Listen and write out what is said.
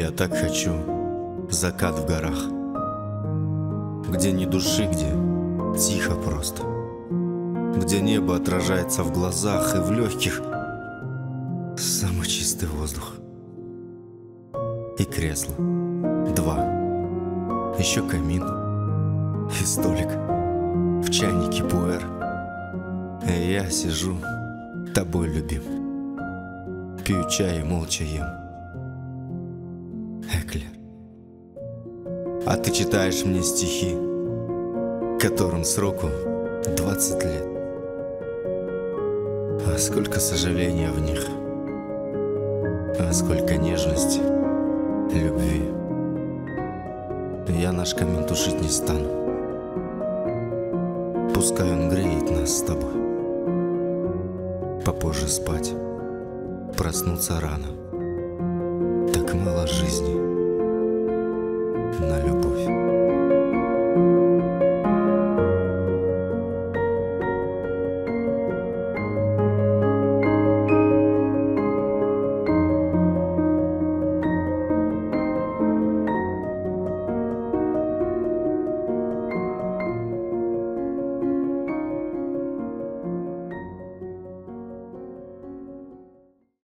Я так хочу закат в горах, где ни души, где тихо просто, где небо отражается в глазах и в легких самый чистый воздух. И кресло, два, еще камин и столик, в чайнике пуэр. И я сижу, тобой любим, пью чай и молча ем. Эклер, а ты читаешь мне стихи, которым сроку 20 лет. А сколько сожаления в них, а сколько нежности, любви. Я наш камин тушить не стану, пускай он греет нас с тобой. Попозже спать, проснуться рано. Так мало жизни.